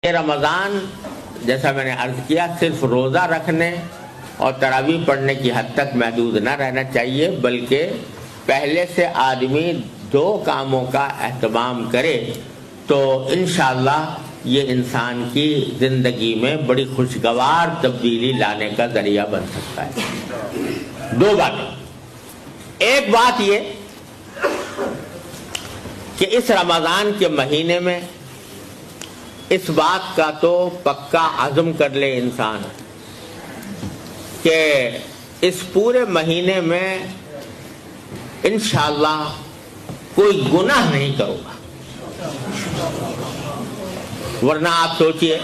رمضان جیسا میں نے عرض کیا صرف روزہ رکھنے اور تراویح پڑھنے کی حد تک محدود نہ رہنا چاہیے، بلکہ پہلے سے آدمی دو کاموں کا اہتمام کرے تو انشاءاللہ یہ انسان کی زندگی میں بڑی خوشگوار تبدیلی لانے کا ذریعہ بن سکتا ہے۔ دو باتیں، ایک بات یہ کہ اس رمضان کے مہینے میں اس بات کا تو پکا عزم کر لے انسان کہ اس پورے مہینے میں انشاءاللہ کوئی گناہ نہیں کروں گا، ورنہ آپ سوچئے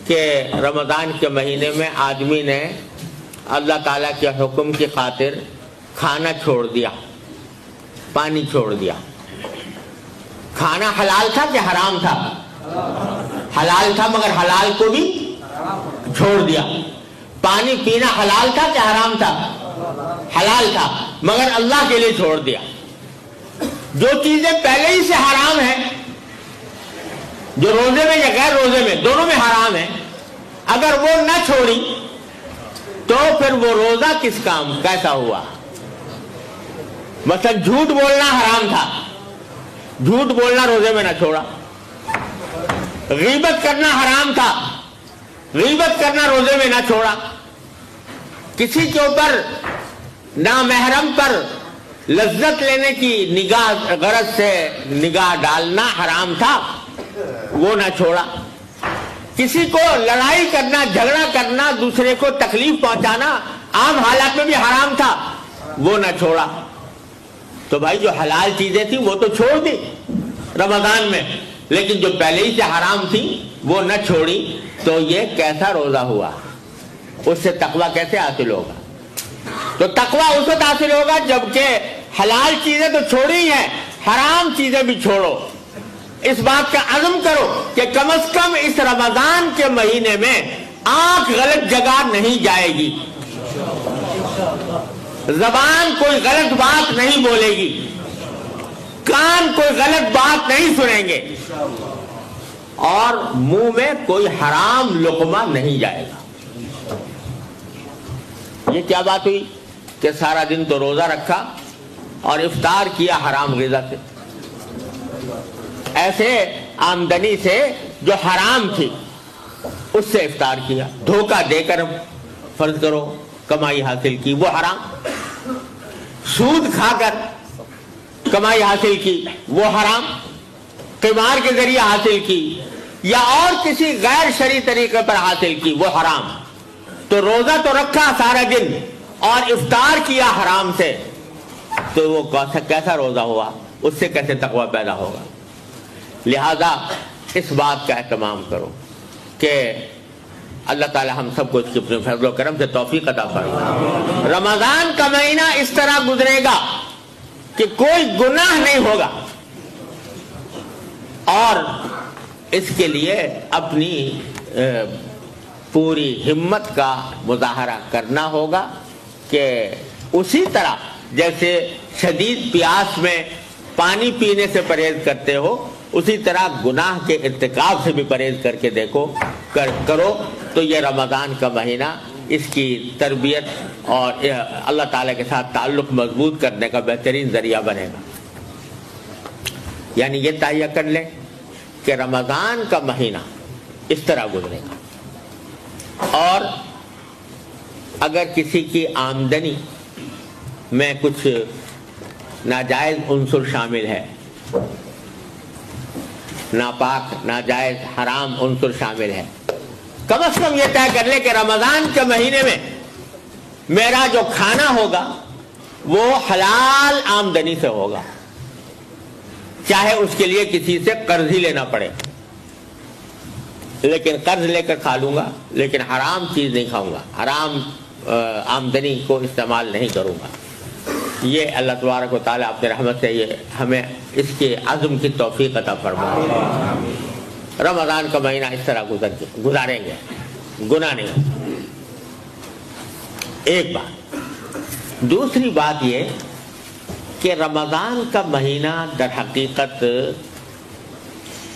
کہ رمضان کے مہینے میں آدمی نے اللہ تعالیٰ کے حکم کی خاطر کھانا چھوڑ دیا، پانی چھوڑ دیا۔ کھانا حلال تھا کہ حرام تھا؟ حلال تھا، مگر حلال کو بھی چھوڑ دیا۔ پانی پینا حلال تھا کہ حرام تھا؟ حلال تھا، مگر اللہ کے لیے چھوڑ دیا۔ جو چیزیں پہلے ہی سے حرام ہیں، جو روزے میں یا غیر روزے میں دونوں میں حرام ہیں، اگر وہ نہ چھوڑی تو پھر وہ روزہ کس کام کیسا ہوا؟ مثلا جھوٹ بولنا حرام تھا، جھوٹ بولنا روزے میں نہ چھوڑا۔ غیبت کرنا حرام تھا، غیبت کرنا روزے میں نہ چھوڑا۔ کسی کے اوپر نامحرم پر لذت لینے کی نگاہ غرض سے نگاہ ڈالنا حرام تھا، وہ نہ چھوڑا۔ کسی کو لڑائی کرنا، جھگڑا کرنا، دوسرے کو تکلیف پہنچانا عام حالات میں بھی حرام تھا، وہ نہ چھوڑا۔ تو بھائی جو حلال چیزیں تھیں وہ تو چھوڑ دی رمضان میں، لیکن جو پہلے ہی سے حرام تھی وہ نہ چھوڑی، تو یہ کیسا روزہ ہوا؟ اس سے تقوی کیسے حاصل ہوگا؟ تو تقوی اس وقت حاصل ہوگا جبکہ حلال چیزیں تو چھوڑی ہیں، حرام چیزیں بھی چھوڑو۔ اس بات کا عزم کرو کہ کم از کم اس رمضان کے مہینے میں آنکھ غلط جگہ نہیں جائے گی، زبان کوئی غلط بات نہیں بولے گی، کان کوئی غلط بات نہیں سنیں گے، اور منہ میں کوئی حرام لقمہ نہیں جائے گا۔ یہ کیا بات ہوئی کہ سارا دن تو روزہ رکھا اور افطار کیا حرام غذا سے، ایسے آمدنی سے جو حرام تھی اس سے افطار کیا، دھوکہ دے کر فرض کرو کمائی حاصل کی، وہ حرام۔ سود کھا کر کمائی حاصل کی، وہ حرام۔ قمار کے ذریعے حاصل کی یا اور کسی غیر شرعی طریقے پر حاصل کی، وہ حرام۔ تو روزہ تو رکھا سارا دن اور افطار کیا حرام سے، تو وہ کیسا روزہ ہوا؟ اس سے کیسے تقوی پیدا ہوگا؟ لہذا اس بات کا اہتمام کرو کہ اللہ تعالی ہم سب کو اس کی اپنے فضل و کرم سے توفیق عطا فرمائے۔ رمضان کا مہینہ اس طرح گزرے گا کہ کوئی گناہ نہیں ہوگا، اور اس کے لیے اپنی پوری ہمت کا مظاہرہ کرنا ہوگا کہ اسی طرح جیسے شدید پیاس میں پانی پینے سے پرہیز کرتے ہو، اسی طرح گناہ کے ارتکاب سے بھی پرہیز کر کے دیکھو کرو، تو یہ رمضان کا مہینہ اس کی تربیت اور اللہ تعالیٰ کے ساتھ تعلق مضبوط کرنے کا بہترین ذریعہ بنے گا۔ یعنی یہ تہیہ کر لیں کہ رمضان کا مہینہ اس طرح گزرے گا، اور اگر کسی کی آمدنی میں کچھ ناجائز عنصر شامل ہے، ناپاک، ناجائز، حرام عنصر شامل ہے، کم از کم یہ طے کر لے کہ رمضان کے مہینے میں میرا جو کھانا ہوگا وہ حلال آمدنی سے ہوگا، چاہے اس کے لیے کسی سے قرض ہی لینا پڑے، لیکن قرض لے کر کھا لوں گا، لیکن حرام چیز نہیں کھاؤں گا، حرام آمدنی کو استعمال نہیں کروں گا۔ یہ اللہ تبارک و تعالیٰ اپنے رحمت سے یہ ہمیں اس کے عزم کی توفیق عطا فرمائے۔ رمضان کا مہینہ اس طرح گزاریں گے، گناہ نہیں ہوگا۔ ایک بات۔ دوسری بات یہ کہ رمضان کا مہینہ در حقیقت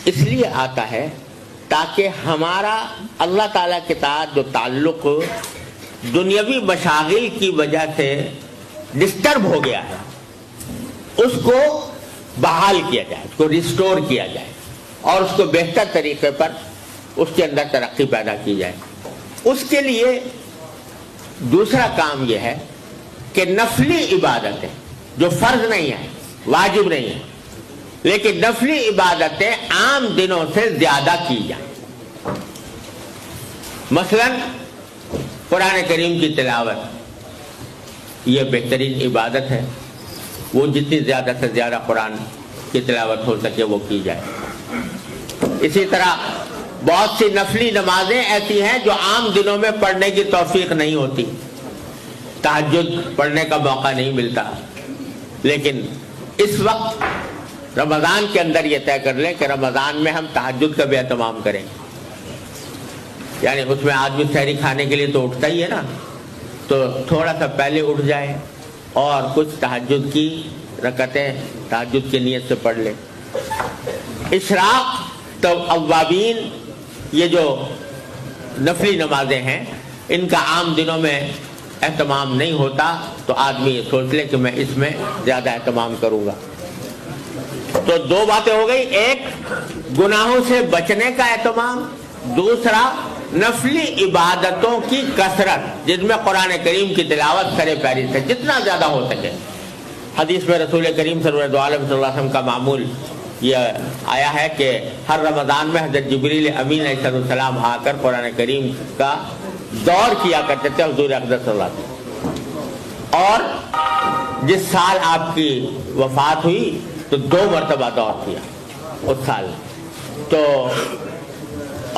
اس لیے آتا ہے تاکہ ہمارا اللہ تعالیٰ کے ساتھ جو تعلق دنیاوی مشاغل کی وجہ سے ڈسٹرب ہو گیا ہے اس کو بحال کیا جائے، اس کو ریسٹور کیا جائے اور اس کو بہتر طریقے پر اس کے اندر ترقی پیدا کی جائے۔ اس کے لیے دوسرا کام یہ ہے کہ نفلی عبادتیں جو فرض نہیں ہیں، واجب نہیں ہیں، لیکن نفلی عبادتیں عام دنوں سے زیادہ کی جائیں۔ مثلا قرآن کریم کی تلاوت یہ بہترین عبادت ہے، وہ جتنی زیادہ سے زیادہ قرآن کی تلاوت ہو سکے وہ کی جائے۔ اسی طرح بہت سی نفلی نمازیں ایسی ہیں جو عام دنوں میں پڑھنے کی توفیق نہیں ہوتی، تہجد پڑھنے کا موقع نہیں ملتا، لیکن اس وقت رمضان کے اندر یہ طے کر لیں کہ رمضان میں ہم تہجد کا بھی اہتمام کریں، یعنی اس میں آدمی سحری کھانے کے لیے تو اٹھتا ہی ہے نا، تو تھوڑا سا پہلے اٹھ جائے اور کچھ تہجد کی رکعتیں تہجد کی نیت سے پڑھ لے۔ اشراق تو اوابین یہ جو نفلی نمازیں ہیں ان کا عام دنوں میں اہتمام نہیں ہوتا، تو آدمی یہ سوچ لے کہ میں اس میں زیادہ اہتمام کروں گا۔ تو دو باتیں ہو گئی، ایک گناہوں سے بچنے کا اہتمام، دوسرا نفلی عبادتوں کی کثرت جن میں قرآن کریم کی تلاوت سرے پیری سے جتنا زیادہ ہو سکے۔ حدیث میں رسول کریم صلی اللہ علیہ وسلم کا معمول یہ آیا ہے کہ ہر رمضان میں حضرت جبریل امین علیہ السلام آ کر قرآن کریم کا دور کیا کرتے تھے حضور اقدس صلی اللہ علیہ وسلم، اور جس سال آپ کی وفات ہوئی تو 2 مرتبہ دور کیا اس سال، تو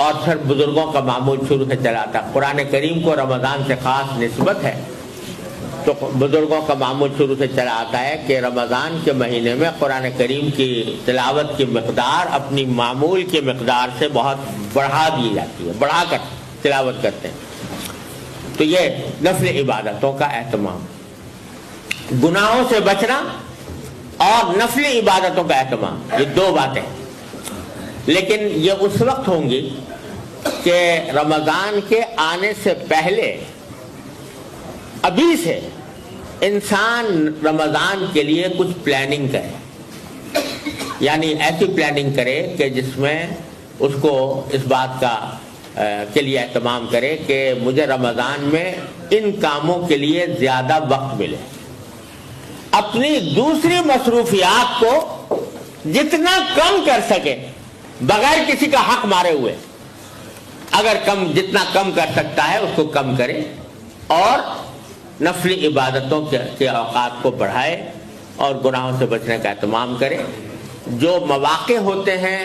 اور پھر بزرگوں کا معمول شروع سے چلا تھا۔ قرآن کریم کو رمضان سے خاص نسبت ہے، تو بزرگوں کا معمول شروع سے چلا آتا ہے کہ رمضان کے مہینے میں قرآن کریم کی تلاوت کی مقدار اپنی معمول کی مقدار سے بہت بڑھا دی جاتی ہے، بڑھا کر تلاوت کرتے ہیں۔ تو یہ نفل عبادتوں کا اہتمام، گناہوں سے بچنا اور نفل عبادتوں کا اہتمام، یہ 2 باتیں، لیکن یہ اس وقت ہوں گی کہ رمضان کے آنے سے پہلے ابھی سے انسان رمضان کے لیے کچھ پلاننگ کرے، یعنی ایسی پلاننگ کرے کہ جس میں اس کو اس بات کا کے لیے اہتمام کرے کہ مجھے رمضان میں ان کاموں کے لیے زیادہ وقت ملے، اپنی دوسری مصروفیات کو جتنا کم کر سکے بغیر کسی کا حق مارے ہوئے، اگر جتنا کم کر سکتا ہے اس کو کم کرے اور نفلی عبادتوں کے اوقات کو بڑھائے اور گناہوں سے بچنے کا اہتمام کرے۔ جو مواقع ہوتے ہیں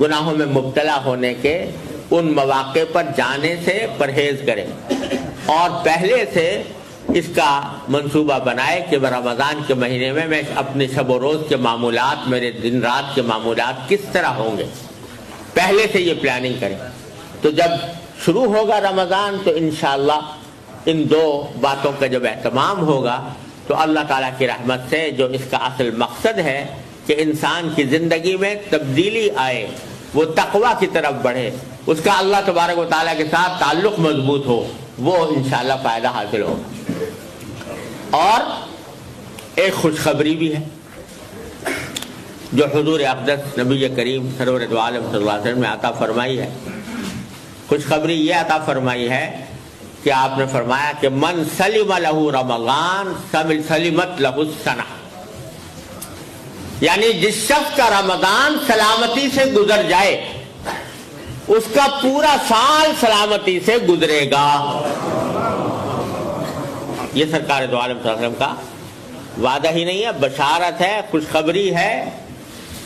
گناہوں میں مبتلا ہونے کے، ان مواقع پر جانے سے پرہیز کرے اور پہلے سے اس کا منصوبہ بنائے کہ رمضان کے مہینے میں اپنے شب و روز کے معمولات، میرے دن رات کے معمولات کس طرح ہوں گے، پہلے سے یہ پلاننگ کریں۔ تو جب شروع ہوگا رمضان تو انشاءاللہ ان 2 باتوں کا جب اہتمام ہوگا تو اللہ تعالیٰ کی رحمت سے جو اس کا اصل مقصد ہے کہ انسان کی زندگی میں تبدیلی آئے، وہ تقویٰ کی طرف بڑھے، اس کا اللہ تبارک و تعالیٰ کے ساتھ تعلق مضبوط ہو، وہ انشاءاللہ فائدہ حاصل ہوگا۔ اور ایک خوشخبری بھی ہے جو حضور اقدس نبی کریم سرور دو عالم صلی اللہ علیہ وسلم نے عطا فرمائی ہے۔ خوشخبری یہ عطا فرمائی ہے کہ آپ نے فرمایا کہ من سلم لہ رمضان سلمت لہ السنہ، یعنی جس شخص کا رمضان سلامتی سے گزر جائے اس کا پورا سال سلامتی سے گزرے گا۔ یہ سرکار دو عالم صلی اللہ علیہ وسلم کا وعدہ ہی نہیں ہے، بشارت ہے، خوشخبری ہے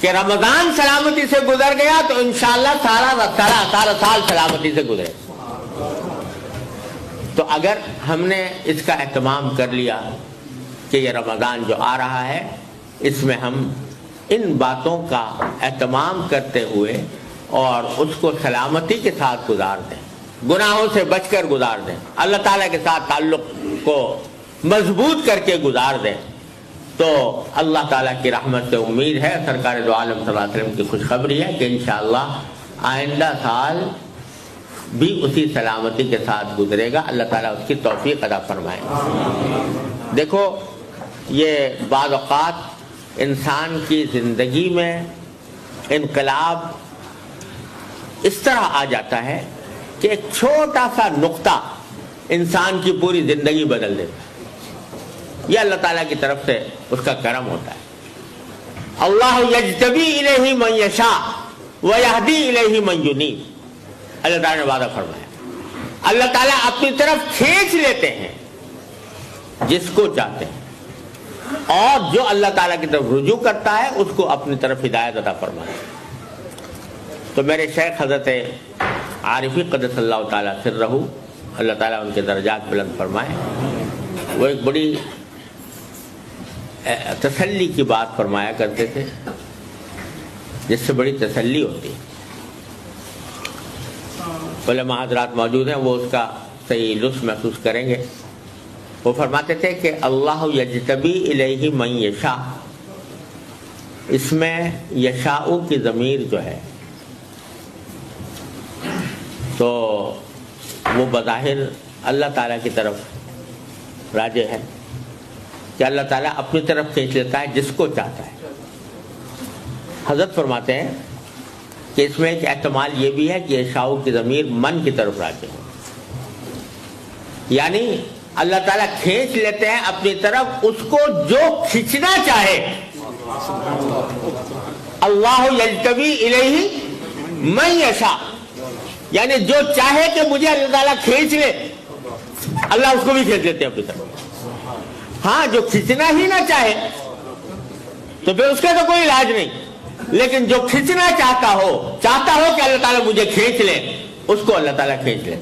کہ رمضان سلامتی سے گزر گیا تو انشاءاللہ سارا سال سلامتی سے گزرے۔ تو اگر ہم نے اس کا اہتمام کر لیا کہ یہ رمضان جو آ رہا ہے اس میں ہم ان باتوں کا اہتمام کرتے ہوئے اور اس کو سلامتی کے ساتھ گزار دیں، گناہوں سے بچ کر گزار دیں، اللہ تعالیٰ کے ساتھ تعلق کو مضبوط کر کے گزار دیں، تو اللہ تعالیٰ کی رحمت سے امید ہے، سرکار دو عالم صلی اللہ علیہ وسلم کی خوشخبری ہے کہ انشاءاللہ آئندہ سال بھی اسی سلامتی کے ساتھ گزرے گا. اللہ تعالیٰ اس کی توفیق عطا فرمائے. دیکھو یہ بعض اوقات انسان کی زندگی میں انقلاب اس طرح آ جاتا ہے کہ ایک چھوٹا سا نقطہ انسان کی پوری زندگی بدل دیتا ہے. یہ اللہ تعالیٰ کی طرف سے اس کا کرم ہوتا ہے. اللہ یجتبی الیہ من یشاء ویہدی الیہ من ینیب. اللہ تعالیٰ نے وعدہ فرمایا اللہ تعالیٰ اپنی طرف کھینچ لیتے ہیں جس کو چاہتے ہیں, اور جو اللہ تعالیٰ کی طرف رجوع کرتا ہے اس کو اپنی طرف ہدایت عطا فرماتا ہے. تو میرے شیخ حضرت عارفی قدس اللہ تعالیٰ سرہ, اللہ تعالیٰ ان کے درجات بلند فرمائے, وہ ایک بڑی تسلی کی بات فرمایا کرتے تھے جس سے بڑی تسلی ہوتی ہے. علماء حضرات موجود ہیں, وہ اس کا صحیح لطف محسوس کریں گے. وہ فرماتے تھے کہ اللہ یجتبی الیہ من یشاء, اس میں یشاء کی ضمیر جو ہے تو وہ بظاہر اللہ تعالیٰ کی طرف راجع ہے کہ اللہ تعالیٰ اپنی طرف کھینچ لیتا ہے جس کو چاہتا ہے. حضرت فرماتے ہیں کہ اس میں ایک احتمال یہ بھی ہے کہ یشاء کی ضمیر من کی طرف راجع ہے, یعنی اللہ تعالیٰ کھینچ لیتے ہیں اپنی طرف اس کو جو کھینچنا چاہے. اللہ یجتبی الیہ من یشاء, یعنی جو چاہے کہ مجھے اللہ تعالیٰ کھینچ لے, اللہ اس کو بھی کھینچ لیتے ہیں اپنی طرف. ہاں جو کھینچنا ہی نہ چاہے تو پھر اس کا تو کوئی علاج نہیں, لیکن جو کھینچنا چاہتا ہو کہ اللہ تعالیٰ مجھے کھینچ لے, اس کو اللہ تعالیٰ کھینچ لے.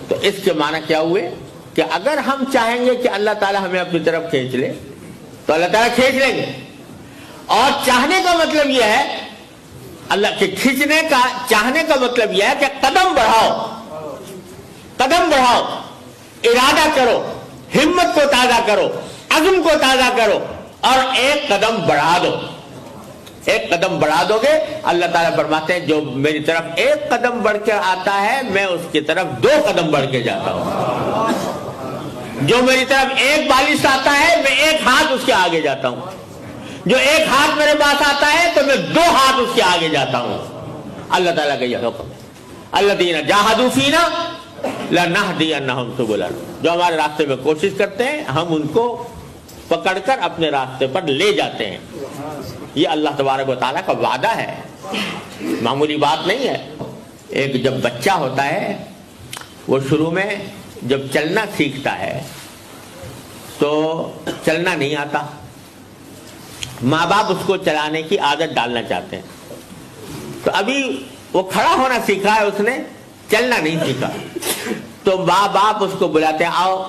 تو اس کے معنی کیا ہوئے کہ اگر ہم چاہیں گے کہ اللہ تعالیٰ ہمیں اپنی طرف کھینچ لے تو اللہ تعالیٰ کھینچ لیں گے. اور چاہنے کا مطلب یہ ہے, اللہ کے کھینچنے کا چاہنے کا مطلب یہ ہے کہ قدم بڑھاؤ, ارادہ کرو, ہمت کو تازہ کرو, عزم کو تازہ کرو, اور ایک قدم بڑھا دو. ایک قدم بڑھا دو گے, اللہ تعالیٰ فرماتے ہیں جو میری طرف ایک قدم بڑھ کر آتا ہے میں اس کی طرف 2 قدم بڑھ کے جاتا ہوں. جو میری طرف ایک بالش آتا ہے میں 1 ہاتھ اس کے آگے جاتا ہوں. جو 1 ہاتھ میرے پاس آتا ہے تو میں 2 ہاتھ اس کے آگے جاتا ہوں. اللہ تعالیٰ کا یہ حکم ہے. الذین جاہدوا فینا لنہدینہم سبلنا, جو ہمارے راستے میں کوشش کرتے ہیں ہم ان کو پکڑ کر اپنے راستے پر لے جاتے ہیں. یہ اللہ تبارک و تعالیٰ کا وعدہ ہے, معمولی بات نہیں ہے. ایک جب بچہ ہوتا ہے وہ شروع میں جب چلنا سیکھتا ہے تو چلنا نہیں آتا, ماں باپ اس کو چلانے کی عادت ڈالنا چاہتے ہیں. تو ابھی وہ کھڑا ہونا سیکھا ہے, اس نے چلنا نہیں سیکھا, تو ماں باپ اس کو بلاتے ہیں آؤ,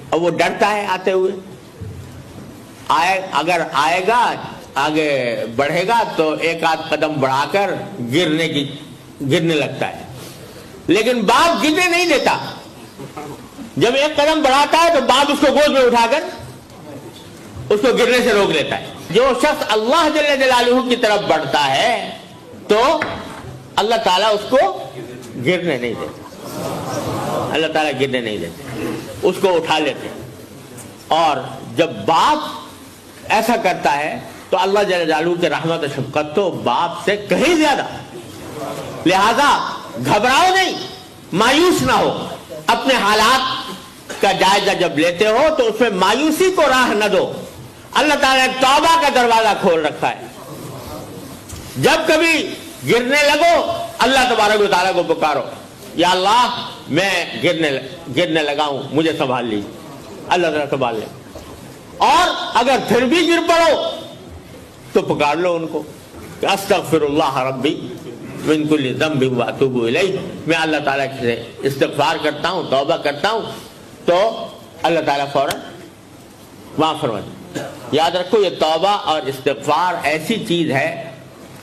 اور وہ ڈرتا ہے آتے ہوئے. اگر آئے گا آگے بڑھے گا تو 1 آدھ قدم بڑھا کر گرنے لگتا ہے, لیکن باپ گرنے نہیں دیتا. جب 1 قدم بڑھاتا ہے تو باپ اس کو گود میں اٹھا کر اس کو گرنے سے روک لیتا ہے. جو شخص اللہ جل جلالہ کی طرف بڑھتا ہے تو اللہ تعالیٰ اس کو گرنے نہیں دیتا, اللہ تعالیٰ گرنے نہیں دیتے, اس کو اٹھا لیتے. اور جب باپ ایسا کرتا ہے تو اللہ جل جلالہ کی رحمت و شفقت تو باپ سے کہیں زیادہ. لہذا گھبراؤ نہیں, مایوس نہ ہو, اپنے حالات کا جائزہ جب لیتے ہو تو اس میں مایوسی کو راہ نہ دو. اللہ تعالیٰ نے توبہ کا دروازہ کھول رکھا ہے. جب کبھی گرنے لگو اللہ تبارک و تعالیٰ کو پکارو, یا اللہ میں گرنے لگا ہوں مجھے سنبھال لیجیے, اللہ تعالیٰ سنبھال لے. اور اگر پھر بھی گر پڑو تو پکار لو ان کو کہ استغفر اللہ ربی من کل ذنب واتوب الیہ, میں اللہ تعالیٰ سے استغفار کرتا ہوں, توبہ کرتا ہوں, تو اللہ تعالیٰ فوراً معاف فرما دے. یاد رکھو یہ توبہ اور استغفار ایسی چیز ہے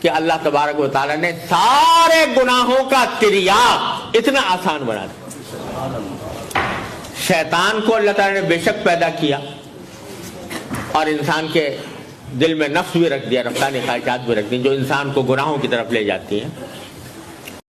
کہ اللہ تبارک و تعالیٰ نے سارے گناہوں کا تریاق اتنا آسان بنا دیا. شیطان کو اللہ تعالیٰ نے بے شک پیدا کیا اور انسان کے دل میں نفس بھی رکھ دیا، رفتانی خواہشات بھی رکھ دی جو انسان کو گناہوں کی طرف لے جاتی ہیں.